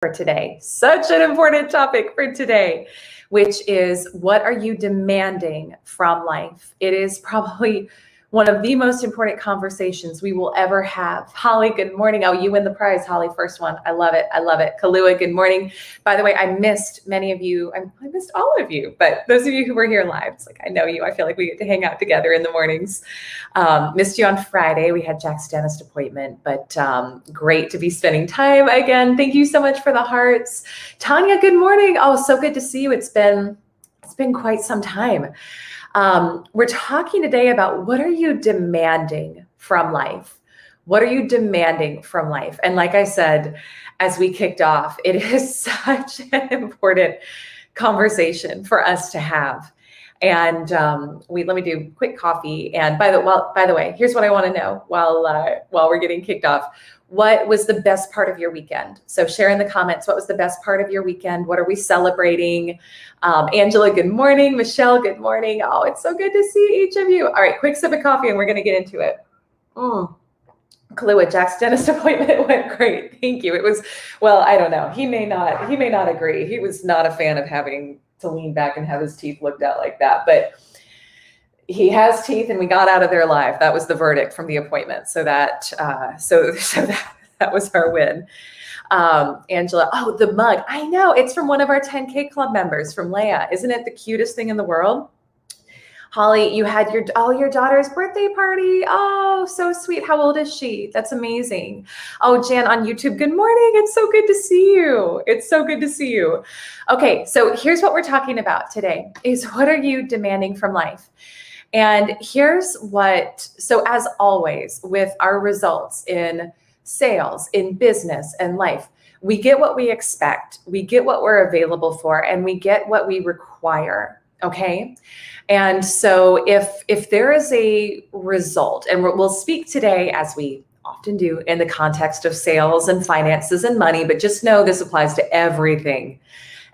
for today. Such an important topic for today, which is what are you demanding from life? It is probably one of the most important conversations we will ever have. Holly, good morning. Oh, you win the prize, Holly, first one. I love it. I love it. Kalua, good morning. By the way, I missed many of you. I missed all of you, but those of you who were here live, it's like, I know you. I feel like we get to hang out together in the mornings. Missed you on Friday. We had Jack's dentist appointment, but great to be spending time again. Thank you so much for the hearts. Tanya, good morning. Oh, so good to see you. It's been quite some time. We're talking today about what are you demanding from life? What are you demanding from life? And like I said, as we kicked off, it is such an important conversation for us to have. And let me do quick coffee. And by the way, here's what I want to know while we're getting kicked off. What was the best part of your weekend? So share in the comments, what was the best part of your weekend? What are we celebrating? Angela, good morning. Michelle, good morning. Oh, it's so good to see each of you. All right, quick sip of coffee and we're going to get into it. Kalua, Jack's dentist appointment went great. Thank you. It was, well, I don't know. He may not agree. He was not a fan of having to lean back and have his teeth looked at like that, but he has teeth and we got out of there alive. That was the verdict from the appointment. So that was our win. Angela, oh, the mug. I know it's from one of our 10K club members from Leah. Isn't it the cutest thing in the world? Holly, you had your daughter's birthday party. Oh, so sweet. How old is she? That's amazing. Oh, Jan on YouTube. Good morning. It's so good to see you. It's so good to see you. Okay. So here's what we're talking about today is what are you demanding from life? And so as always, with our results in sales, in business and life, we get what we expect, we get what we're available for, and we get what we require. Okay. And so if there is a result, and we'll speak today, as we often do, in the context of sales and finances and money, but just know this applies to everything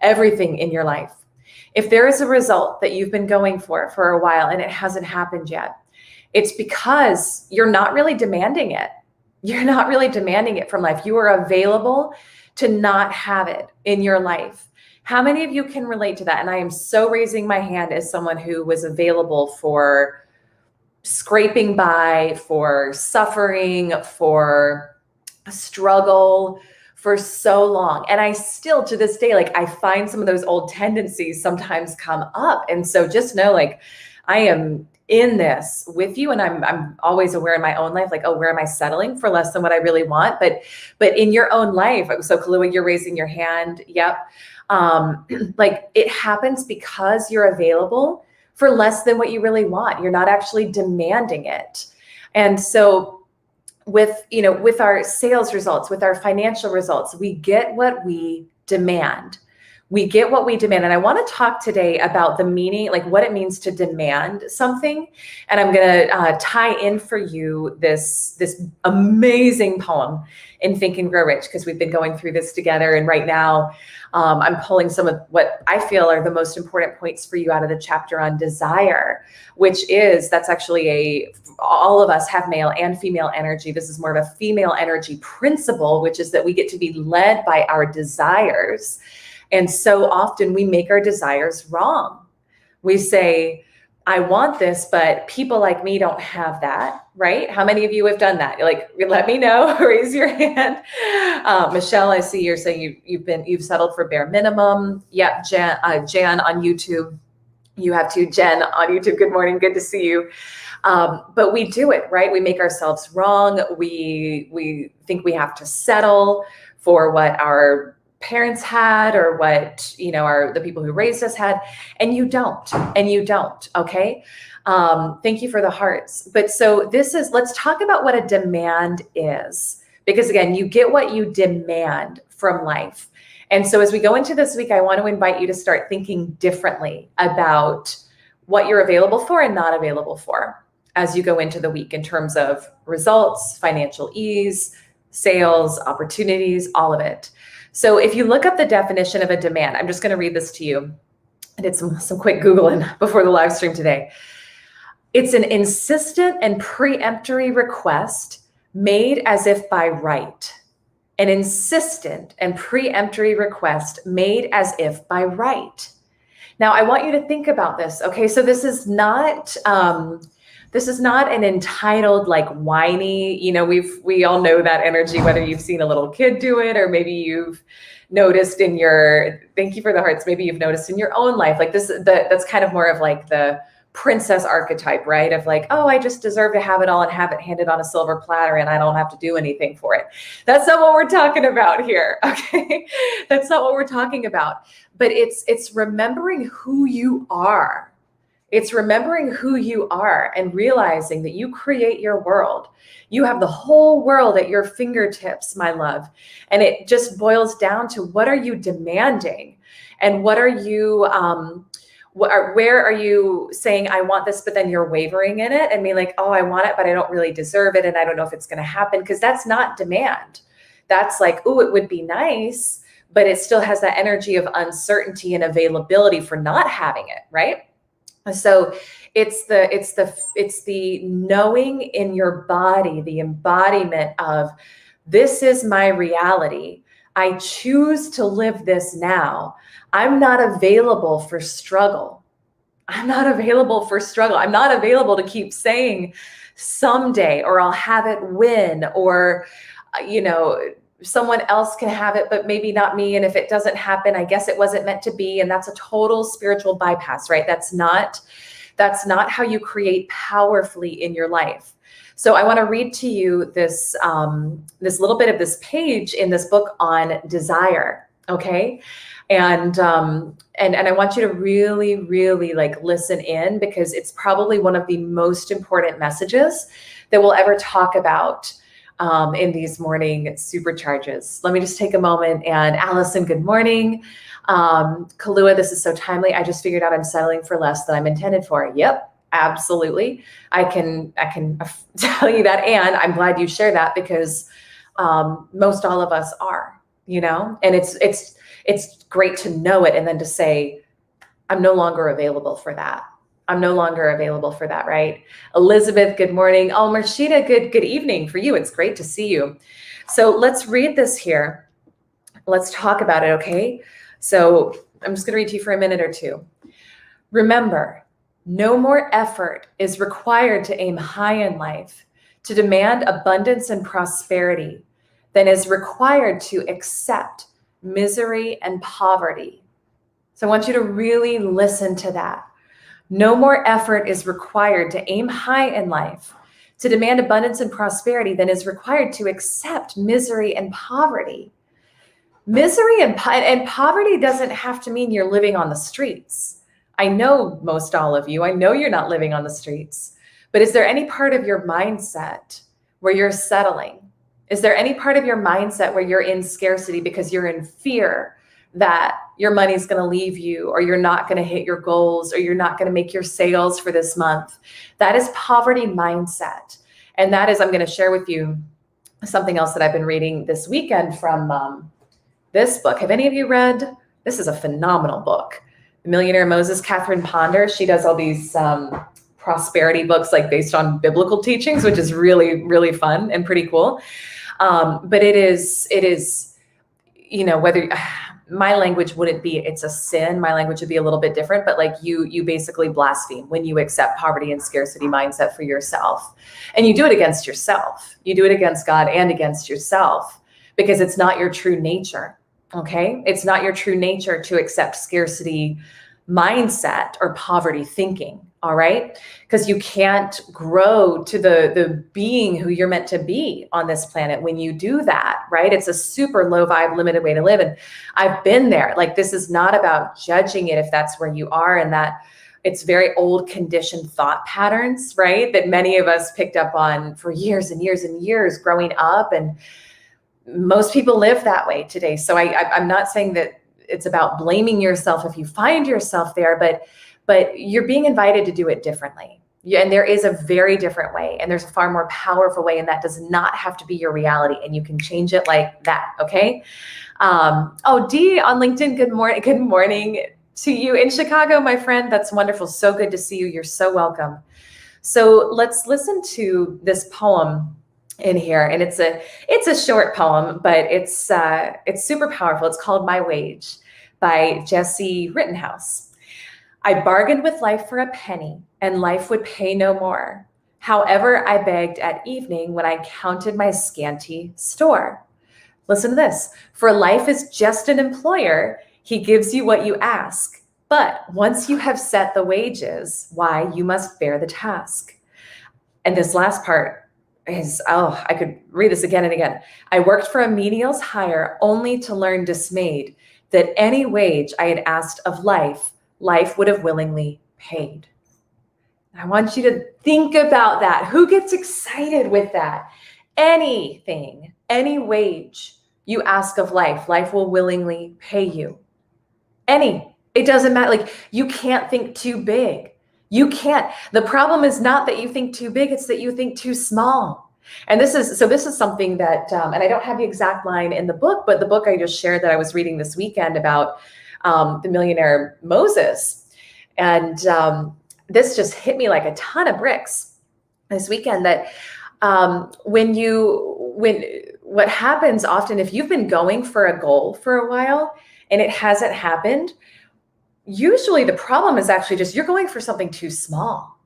in your life. If there is a result that you've been going for a while and it hasn't happened yet, it's because you're not really demanding it. You're not really demanding it from life. You are available to not have it in your life. How many of you can relate to that? And I am so raising my hand as someone who was available for scraping by, for suffering, for struggle, for so long. And I still, to this day, like I find some of those old tendencies sometimes come up. And so just know, like, I am in this with you. And I'm always aware in my own life, like, oh, where am I settling for less than what I really want? But in your own life, so Kalua, you're raising your hand. Yep. Like it happens because you're available for less than what you really want. You're not actually demanding it. And so with our sales results, with our financial results, we get what we demand. We get what we demand. And I want to talk today about the meaning, like what it means to demand something. And I'm going to tie in for you this amazing poem in Think and Grow Rich, because we've been going through this together. And right now I'm pulling some of what I feel are the most important points for you out of the chapter on desire, that's actually all of us have male and female energy. This is more of a female energy principle, which is that we get to be led by our desires. And so often we make our desires wrong. We say, I want this, but people like me don't have that, right? How many of you have done that? You're like, let me know, raise your hand. Michelle, I see you're saying you've settled for bare minimum. Yep, Jan on YouTube. You have too. Jen on YouTube, good morning, good to see you. But we do it, right? We make ourselves wrong. We think we have to settle for what our parents had or what the people who raised us had, and you don't. Okay. Thank you for the hearts. But so let's talk about what a demand is, because again, you get what you demand from life. And so as we go into this week, I want to invite you to start thinking differently about what you're available for and not available for as you go into the week in terms of results, financial ease, sales, opportunities, all of it. So if you look up the definition of a demand, I'm just going to read this to you. I did some quick Googling before the live stream today. It's an insistent and preemptory request made as if by right. an insistent and preemptory request made as if by right. Now, I want you to think about this. Okay, so this is not an entitled, like, whiny. We all know that energy, whether you've seen a little kid do it, or maybe you've noticed in your, thank you for the hearts, maybe you've noticed in your own life, like this, that's kind of more of like the princess archetype, right? Of like, oh, I just deserve to have it all and have it handed on a silver platter and I don't have to do anything for it. That's not what we're talking about here, okay? That's not what we're talking about. But it's remembering who you are. It's remembering who you are and realizing that you create your world. You have the whole world at your fingertips, my love. And it just boils down to, what are you demanding? And what are you, where are you saying, I want this, but then you're wavering in it and being like, oh, I want it, but I don't really deserve it. And I don't know if it's going to happen, because that's not demand. That's like, oh, it would be nice, but it still has that energy of uncertainty and availability for not having it, right? So it's the knowing in your body, the embodiment of, this is my reality. I choose to live this now. I'm not available for struggle. I'm not available for struggle. I'm not available to keep saying someday, or I'll have it when, or, someone else can have it, but maybe not me. And if it doesn't happen, I guess it wasn't meant to be. And that's a total spiritual bypass, right? That's not how you create powerfully in your life. So I want to read to you this little bit of this page in this book on desire. Okay. And I want you to really, really like listen in, because it's probably one of the most important messages that we'll ever talk about in these morning supercharges. Let me just take a moment. And Allison, good morning. Kalua, this is so timely. I just figured out I'm settling for less than I'm intended for. Yep, absolutely. I can tell you that. And I'm glad you share that, because most all of us are, and it's great to know it. And then to say, I'm no longer available for that. I'm no longer available for that, right? Elizabeth, good morning. Oh, Marshita, good evening for you. It's great to see you. So let's read this here. Let's talk about it, okay? So I'm just gonna read to you for a minute or two. Remember, no more effort is required to aim high in life, to demand abundance and prosperity, than is required to accept misery and poverty. So I want you to really listen to that. No more effort is required to aim high in life, to demand abundance and prosperity, than is required to accept misery and poverty. Misery and poverty doesn't have to mean you're living on the streets. I know most all of you, I know you're not living on the streets, but is there any part of your mindset where you're settling? Is there any part of your mindset where you're in scarcity because you're in fear that your money's going to leave you, or you're not going to hit your goals, or you're not going to make your sales for this month? That is poverty mindset. And that is, I'm going to share with you something else that I've been reading this weekend from this book. Have any of you read? This is a phenomenal book. The Millionaire Moses, Catherine Ponder. She does all these prosperity books, like based on biblical teachings, which is really, really fun and pretty cool. But it is, whether my language wouldn't be, it's a sin. My language would be a little bit different, but like you basically blaspheme when you accept poverty and scarcity mindset for yourself. And you do it against yourself. You do it against God and against yourself, because it's not your true nature. Okay. It's not your true nature to accept scarcity mindset or poverty thinking. All right. Because you can't grow to the being who you're meant to be on this planet when you do that. Right. It's a super low vibe, limited way to live. And I've been there. Like, this is not about judging it if that's where you are, and that it's very old conditioned thought patterns, right? That many of us picked up on for years and years and years growing up. And most people live that way today. So I'm not saying that it's about blaming yourself if you find yourself there, but you're being invited to do it differently. And there is a very different way, and there's a far more powerful way, and that does not have to be your reality, and you can change it like that. Okay. Dee on LinkedIn. Good morning. Good morning to you in Chicago, my friend. That's wonderful. So good to see you. You're so welcome. So let's listen to this poem in here, and it's a short poem, but it's super powerful. It's called My Wage by Jesse Rittenhouse. I bargained with life for a penny, and life would pay no more. However, I begged at evening when I counted my scanty store. Listen to this. For life is just an employer. He gives you what you ask. But once you have set the wages, why, you must bear the task. And this last part is, oh, I could read this again and again. I worked for a menial's hire only to learn dismayed that any wage I had asked of life, life would have willingly paid. I want you to think about that. Who gets excited with that? Anything, any wage you ask of life, life will willingly pay you. It doesn't matter. Like, you can't think too big. You can't. The problem is not that you think too big, it's that you think too small. And this is something that, and I don't have the exact line in the book, but the book I just shared that I was reading this weekend about the millionaire Moses. And this just hit me like a ton of bricks this weekend, that what happens often, if you've been going for a goal for a while and it hasn't happened, usually the problem is actually just you're going for something too small.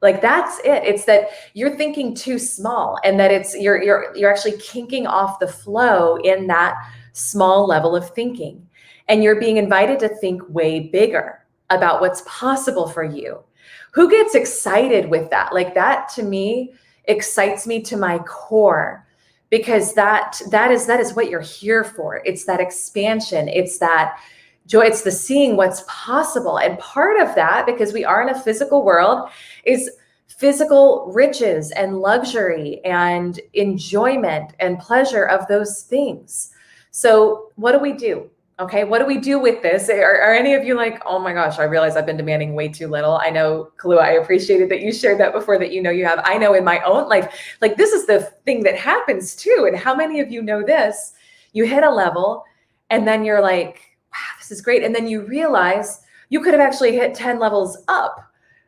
Like, that's it. It's that you're thinking too small, and that it's you're actually kinking off the flow in that small level of thinking. And you're being invited to think way bigger about what's possible for you. Who gets excited with that? Like, that to me excites me to my core, because that is what you're here for. It's that expansion. It's that joy. It's the seeing what's possible. And part of that, because we are in a physical world, is physical riches and luxury and enjoyment and pleasure of those things. So what do we do? Okay, what do we do with this? Are any of you like, oh my gosh, I realize I've been demanding way too little? I know, Kalua, I appreciated that you shared that before, that you have. I know in my own life, like, this is the thing that happens too. And how many of you know this? You hit a level and then you're like, wow, this is great. And then you realize you could have actually hit 10 levels up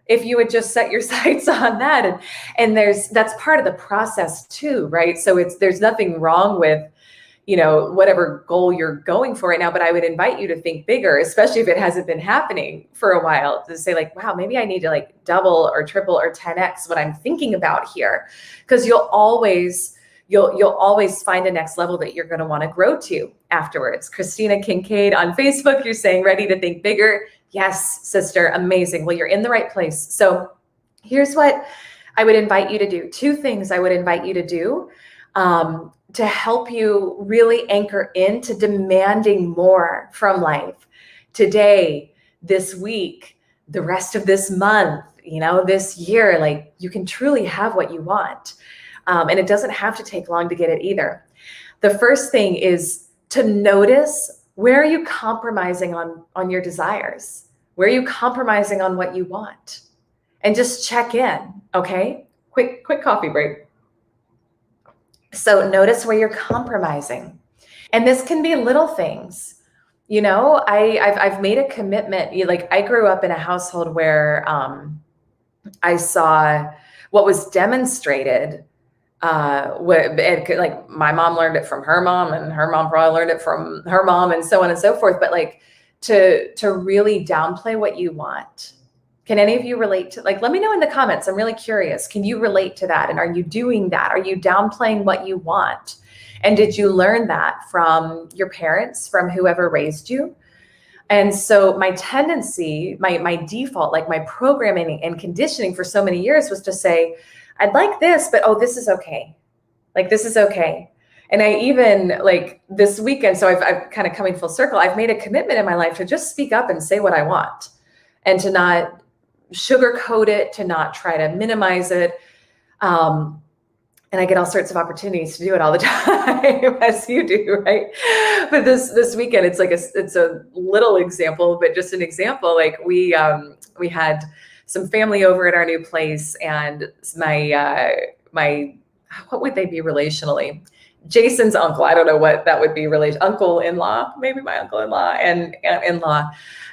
if you had just set your sights on that. And that's part of the process too, right? So there's nothing wrong with, whatever goal you're going for right now, but I would invite you to think bigger, especially if it hasn't been happening for a while, to say like, wow, maybe I need to like double or triple or 10x what I'm thinking about here. Because you'll always find a next level that you're going to want to grow to afterwards. Christina Kincaid on Facebook, you're saying ready to think bigger. Yes, sister, amazing. Well, you're in the right place. So here's what I would invite you to do. 2 things I would invite you to do to help you really anchor into demanding more from life today, this week, the rest of this month, this year. Like, you can truly have what you want. And it doesn't have to take long to get it either. The first thing is to notice, where are you compromising on your desires? Where are you compromising on what you want? And just check in, okay? Quick coffee break. So notice where you're compromising. And this can be little things. I've made a commitment. Like, I grew up in a household where I saw what was demonstrated. Like, my mom learned it from her mom, and her mom probably learned it from her mom, and so on and so forth. But like, to really downplay what you want. Can any of you relate to, like, let me know in the comments. I'm really curious. Can you relate to that? And are you doing that? Are you downplaying what you want? And did you learn that from your parents, from whoever raised you? And so my tendency, my default, like my programming and conditioning for so many years was to say, I'd like this, but this is okay. Like, this is okay. And I even, like, this weekend, so I've kind of coming full circle, I've made a commitment in my life to just speak up and say what I want, and to not sugarcoat it, to not try to minimize it. And I get all sorts of opportunities to do it all the time, as you do, right? But this weekend, it's a little example, but just an example. Like, we had some family over at our new place, and my what would they be relationally? Jason's uncle, I don't know what that would be really, uncle-in-law, maybe my uncle-in-law and in-law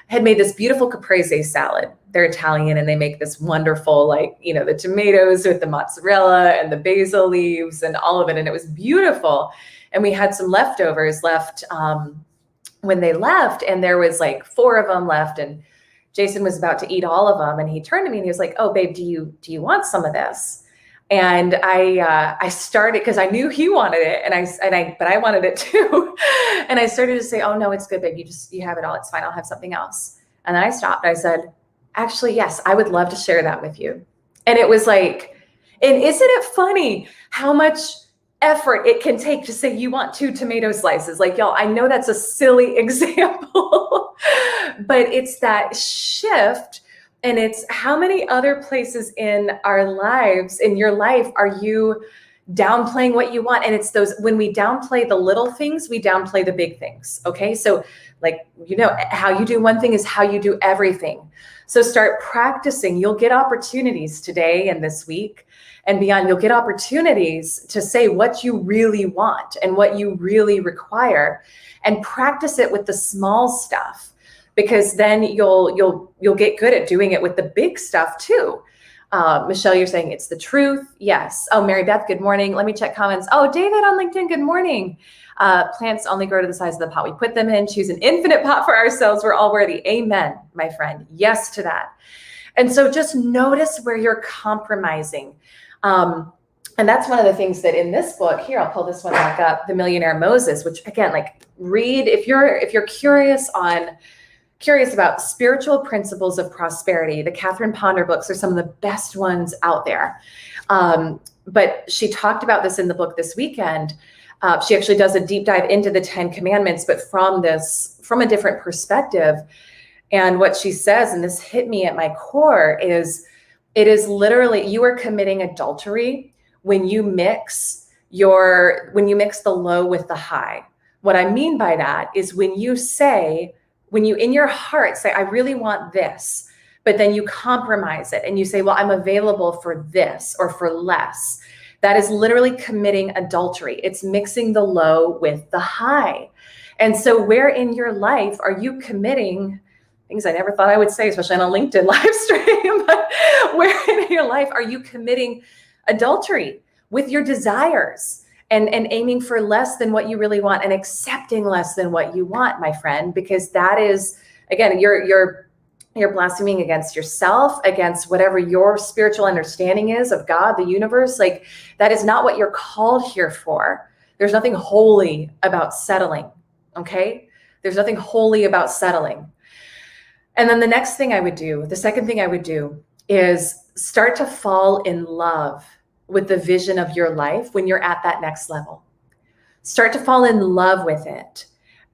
had made this beautiful caprese salad. They're Italian and they make this wonderful, like, the tomatoes with the mozzarella and the basil leaves and all of it. And it was beautiful. And we had some leftovers left when they left, and there was like 4 of them left. And Jason was about to eat all of them. And he turned to me and he was like, "Oh, babe, do you want some of this?" And I started, because I knew he wanted it, but I wanted it too. And I started to say, "Oh no, it's good, babe. You have it all. It's fine. I'll have something else." And then I stopped. I said, "Actually, yes, I would love to share that with you." And it was like, and isn't it funny how much effort it can take to say you want 2 tomato slices? Like, y'all, I know that's a silly example, but it's that shift. And it's how many other places in our lives, in your life, are you downplaying what you want? And it's those, when we downplay the little things, we downplay the big things. Okay. So like, how you do one thing is how you do everything. So start practicing. You'll get opportunities today and this week and beyond. You'll get opportunities to say what you really want and what you really require, and practice it with the small stuff. Because then you'll get good at doing it with the big stuff too. Michelle, you're saying it's the truth. Yes. Oh, Mary Beth, good morning. Let me check comments. Oh, David on LinkedIn, good morning. Plants only grow to the size of the pot we put them in. Choose an infinite pot for ourselves. We're all worthy. Amen, my friend. Yes to that. And so just notice where you're compromising. And that's one of the things that in this book here, I'll pull this one back up, The Millionaire Moses, which again, like, read if you're curious about spiritual principles of prosperity. The Catherine Ponder books are some of the best ones out there. But she talked about this in the book this weekend. She actually does a deep dive into the 10 commandments, but from a different perspective. And what she says, and this hit me at my core, is it is literally, you are committing adultery when you mix the low with the high. What I mean by that is when you in your heart say, "I really want this," but then you compromise it and you say, "Well, I'm available for this or for less." That is literally committing adultery. It's mixing the low with the high. And so where in your life are you committing things I never thought I would say, especially on a LinkedIn live stream, but where in your life are you committing adultery with your desires? And aiming for less than what you really want and accepting less than what you want, my friend, because that is, again, you're blaspheming against yourself, against whatever your spiritual understanding is of God, the universe. Like, that is not what you're called here for. There's nothing holy about settling. Okay. There's nothing holy about settling. And then the second thing I would do is start to fall in love with the vision of your life when you're at that next level. Start to fall in love with it.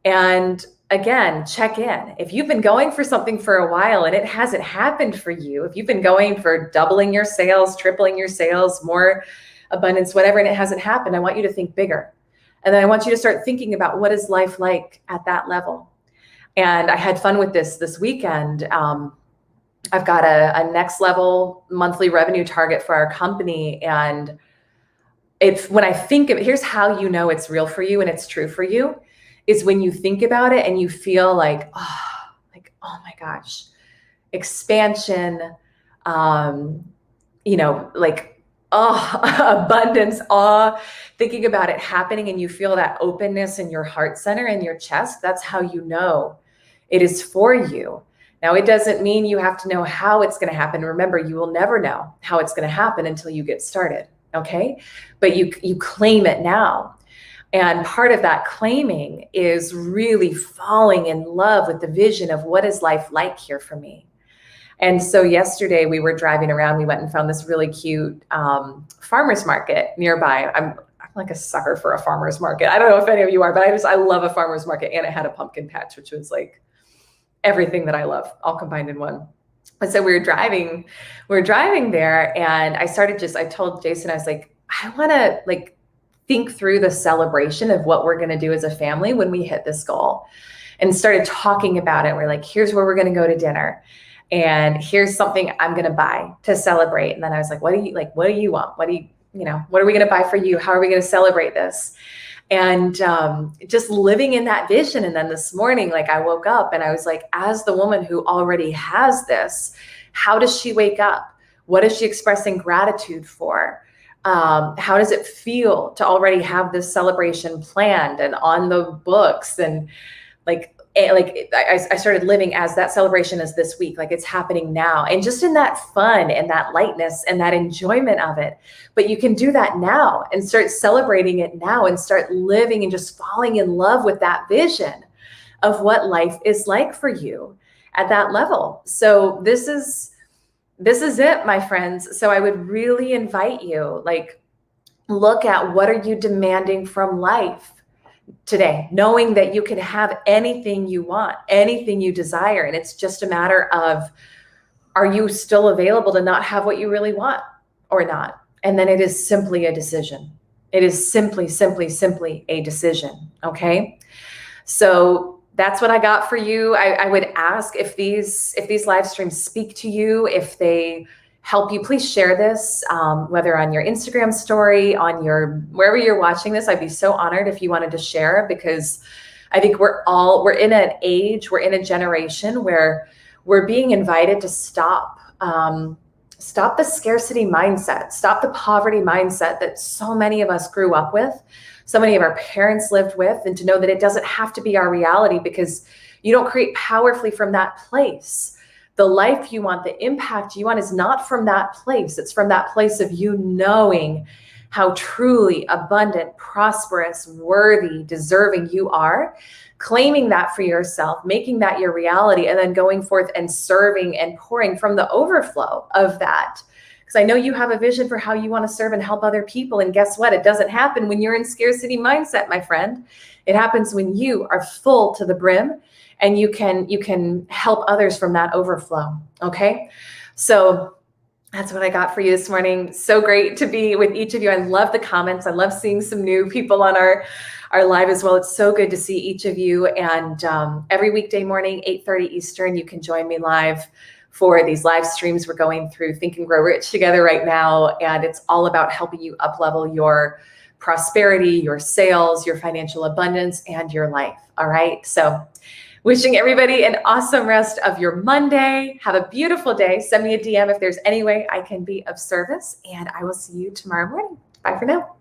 And again, check in. If you've been going for something for a while and it hasn't happened for you, if you've been going for doubling your sales, tripling your sales, more abundance, whatever, and it hasn't happened, I want you to think bigger. And then I want you to start thinking about, what is life like at that level? And I had fun with this weekend. I've got a next level monthly revenue target for our company. And when I think of it, here's how you know it's real for you and it's true for you, is when you think about it and you feel like, oh my gosh, expansion, abundance, awe, thinking about it happening, and you feel that openness in your heart center and your chest. That's how you know it is for you. Now, it doesn't mean you have to know how it's going to happen. Remember, you will never know how it's going to happen until you get started. Okay. But you claim it now. And part of that claiming is really falling in love with the vision of, what is life like here for me? And so yesterday we were driving around, we went and found this really cute farmer's market nearby. I'm like a sucker for a farmer's market. I don't know if any of you are, but I love a farmer's market. And it had a pumpkin patch, which was like everything that I love, all combined in one. And so we were driving there, and I told Jason, I was like, I want to think through the celebration of what we're going to do as a family when we hit this goal, and started talking about it. We're like, here's where we're going to go to dinner, and here's something I'm going to buy to celebrate. And then I was like, what do you want? What are we going to buy for you? How are we going to celebrate this? and just living in that vision. And then this morning, like I woke up and I was like, as the woman who already has this, how does she wake up? What is she expressing gratitude for? How does it feel to already have this celebration planned and on the books? And I started living as that celebration is this week, like it's happening now, and just in that fun and that lightness and that enjoyment of it. But you can do that now and start celebrating it now and start living and just falling in love with that vision of what life is like for you at that level. So this is it, my friends. So I would really invite you, like, look at what are you demanding from life today, knowing that you can have anything you want, anything you desire. And it's just a matter of, are you still available to not have what you really want or not? And then it is simply a decision. It is simply a decision. Okay. So that's what I got for you. I would ask if these live streams speak to you, if they help you, please share this, whether on your Instagram story, on your, wherever you're watching this. I'd be so honored if you wanted to share, because I think we're in an age, we're in a generation where we're being invited to stop the scarcity mindset, stop the poverty mindset that so many of us grew up with, so many of our parents lived with, and to know that it doesn't have to be our reality, because you don't create powerfully from that place. The life you want, the impact you want is not from that place. It's from that place of you knowing how truly abundant, prosperous, worthy, deserving you are, claiming that for yourself, making that your reality, and then going forth and serving and pouring from the overflow of that. Because I know you have a vision for how you want to serve and help other people. And guess what? It doesn't happen when you're in scarcity mindset, my friend. It happens when you are full to the brim, and you can help others from that overflow. Okay. So that's what I got for you this morning. So great to be with each of you. I love the comments. I love seeing some new people on our live as well. It's so good to see each of you. And every weekday morning, 8:30 Eastern, you can join me live for these live streams. We're going through Think and Grow Rich together right now. And it's all about helping you up-level your prosperity, your sales, your financial abundance, and your life. All right. So wishing everybody an awesome rest of your Monday. Have a beautiful day. Send me a DM if there's any way I can be of service, and I will see you tomorrow morning. Bye for now.